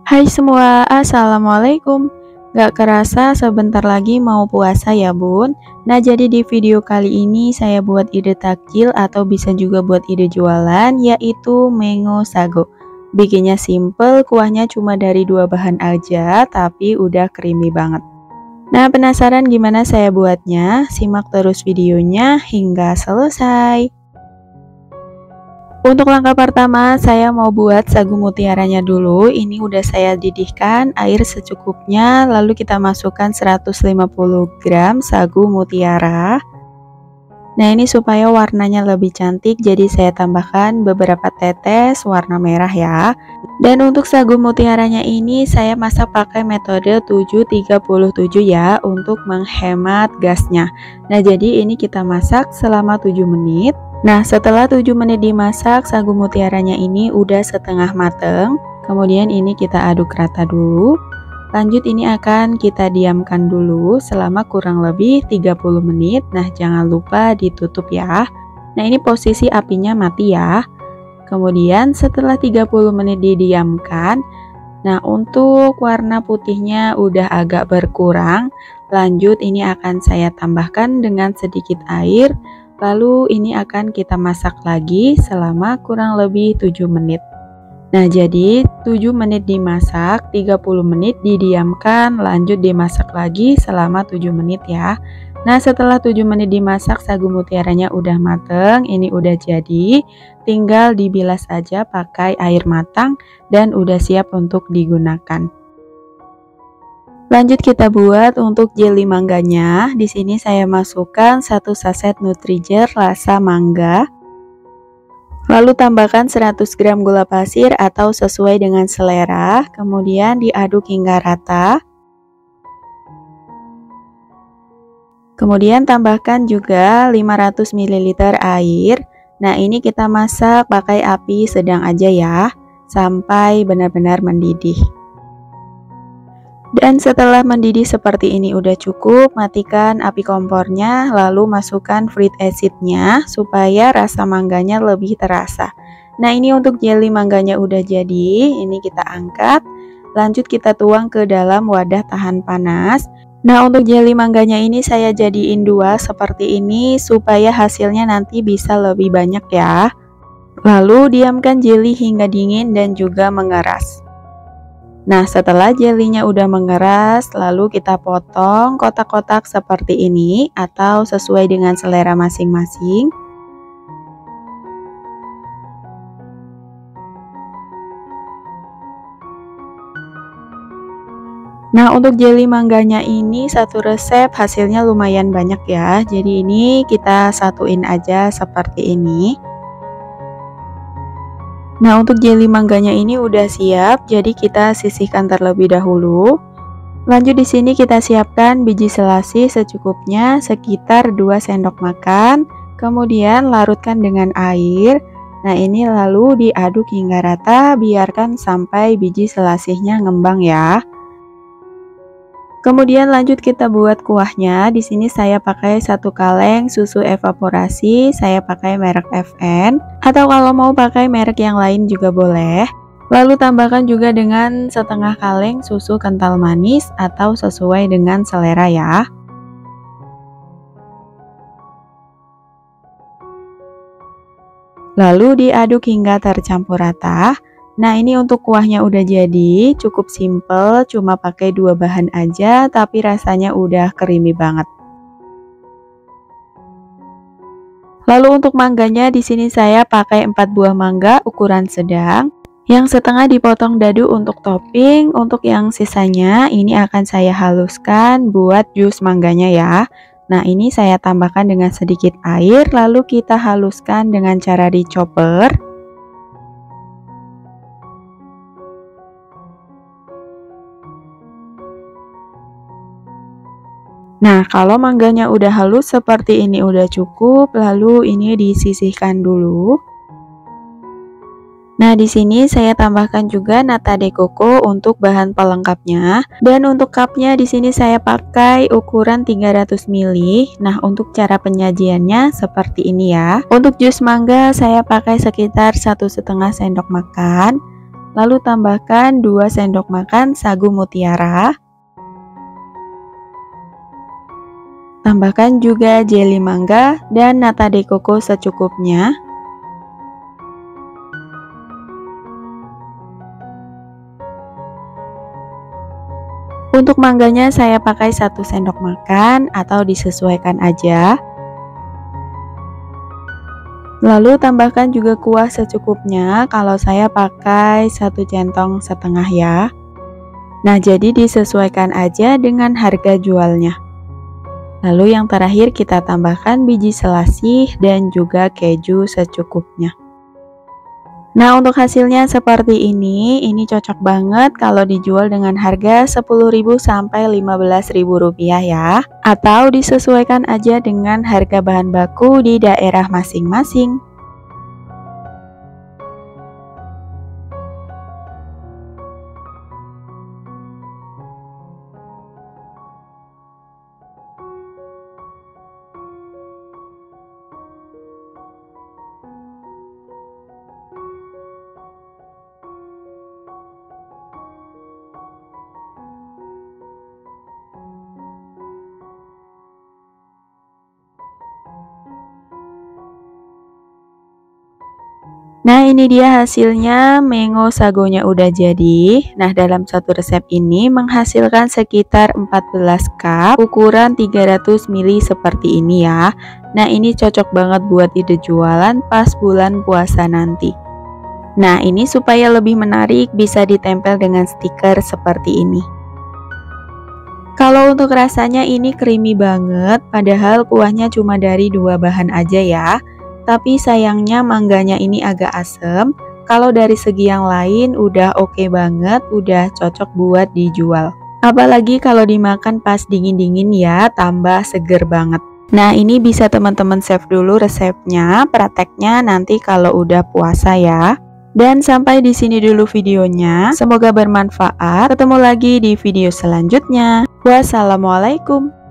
Hai semua, Assalamualaikum. Gak kerasa sebentar lagi mau puasa ya bun. Nah jadi di video kali ini saya buat ide takjil atau bisa juga buat ide jualan, yaitu mango sago. Bikinnya simple, kuahnya cuma dari 2 bahan aja, tapi udah creamy banget. Nah penasaran gimana saya buatnya? Simak terus videonya hingga selesai. Untuk langkah pertama, saya mau buat sagu mutiaranya dulu. Ini udah saya didihkan air secukupnya, lalu kita masukkan 150 gram sagu mutiara. Nah, ini supaya warnanya lebih cantik, jadi saya tambahkan beberapa tetes warna merah ya. Dan untuk sagu mutiaranya ini saya masak pakai metode 7-30-7 ya, untuk menghemat gasnya. Nah, jadi ini kita masak selama 7 menit. Nah, setelah 7 menit dimasak, sagu mutiaranya ini udah setengah mateng. Kemudian ini kita aduk rata dulu. Lanjut ini akan kita diamkan dulu selama kurang lebih 30 menit. Nah, jangan lupa ditutup ya. Nah, ini posisi apinya mati ya. Kemudian setelah 30 menit didiamkan, nah untuk warna putihnya udah agak berkurang. Lanjut ini akan saya tambahkan dengan sedikit air. Lalu ini akan kita masak lagi selama kurang lebih 7 menit. Nah jadi 7 menit dimasak, 30 menit didiamkan, lanjut dimasak lagi selama 7 menit ya. Nah setelah 7 menit dimasak, sagu mutiaranya udah mateng, ini udah jadi. Tinggal dibilas aja pakai air matang dan udah siap untuk digunakan. Lanjut kita buat untuk jelly mangganya. Di sini saya masukkan 1 saset Nutrijer rasa mangga. Lalu tambahkan 100 gram gula pasir atau sesuai dengan selera. Kemudian diaduk hingga rata. Kemudian tambahkan juga 500 ml air. Nah, ini kita masak pakai api sedang aja ya, sampai benar-benar mendidih. Dan setelah mendidih seperti ini udah cukup, matikan api kompornya, lalu masukkan fruit acidnya supaya rasa mangganya lebih terasa. Nah ini untuk jelly mangganya udah jadi, ini kita angkat, lanjut kita tuang ke dalam wadah tahan panas. Nah untuk jelly mangganya ini saya jadiin 2 seperti ini supaya hasilnya nanti bisa lebih banyak ya. Lalu diamkan jelly hingga dingin dan juga mengeras. Nah setelah jelinya udah mengeras, lalu kita potong kotak-kotak seperti ini atau sesuai dengan selera masing-masing. Nah untuk jelly mangganya ini satu resep hasilnya lumayan banyak ya, jadi ini kita satuin aja seperti ini. Nah untuk jelly mangganya ini udah siap, jadi kita sisihkan terlebih dahulu. Lanjut di sini kita siapkan biji selasih secukupnya sekitar 2 sendok makan. Kemudian larutkan dengan air. Nah ini lalu diaduk hingga rata, biarkan sampai biji selasihnya ngembang ya. Kemudian lanjut kita buat kuahnya. Di sini saya pakai 1 kaleng susu evaporasi, saya pakai merek FN atau kalau mau pakai merek yang lain juga boleh. Lalu tambahkan juga dengan setengah kaleng susu kental manis atau sesuai dengan selera ya. Lalu diaduk hingga tercampur rata. Nah ini untuk kuahnya udah jadi, cukup simple, cuma pakai 2 bahan aja tapi rasanya udah creamy banget. Lalu untuk mangganya di sini saya pakai 4 buah mangga ukuran sedang, yang setengah dipotong dadu untuk topping. Untuk yang sisanya ini akan saya haluskan buat jus mangganya ya. Nah ini saya tambahkan dengan sedikit air, lalu kita haluskan dengan cara di chopper. Nah, kalau mangganya udah halus seperti ini udah cukup, lalu ini disisihkan dulu. Nah, di sini saya tambahkan juga nata de coco untuk bahan pelengkapnya. Dan untuk cupnya di sini saya pakai ukuran 300 ml. Nah, untuk cara penyajiannya seperti ini ya. Untuk jus mangga saya pakai sekitar 1,5 sendok makan. Lalu tambahkan 2 sendok makan sagu mutiara. Tambahkan juga jeli mangga dan nata de coco secukupnya. Untuk mangganya saya pakai 1 sendok makan atau disesuaikan aja. Lalu tambahkan juga kuah secukupnya, kalau saya pakai 1 centong setengah ya. Nah, jadi disesuaikan aja dengan harga jualnya. Lalu yang terakhir kita tambahkan biji selasih dan juga keju secukupnya. Nah, untuk hasilnya seperti ini cocok banget kalau dijual dengan harga Rp10.000 sampai Rp15.000 ya, atau disesuaikan aja dengan harga bahan baku di daerah masing-masing. Nah, ini dia hasilnya, mengo sagonya udah jadi. Nah, dalam satu resep ini menghasilkan sekitar 14 cup ukuran 300 ml seperti ini ya. Nah, ini cocok banget buat ide jualan pas bulan puasa nanti. Nah, ini supaya lebih menarik bisa ditempel dengan stiker seperti ini. Kalau untuk rasanya ini creamy banget, padahal kuahnya cuma dari 2 bahan aja ya. Tapi sayangnya mangganya ini agak asem. Kalau dari segi yang lain udah oke banget, udah cocok buat dijual. Apalagi kalau dimakan pas dingin-dingin ya, tambah seger banget. Nah, ini bisa teman-teman save dulu resepnya, prakteknya nanti kalau udah puasa ya. Dan sampai di sini dulu videonya. Semoga bermanfaat. Ketemu lagi di video selanjutnya. Wassalamualaikum.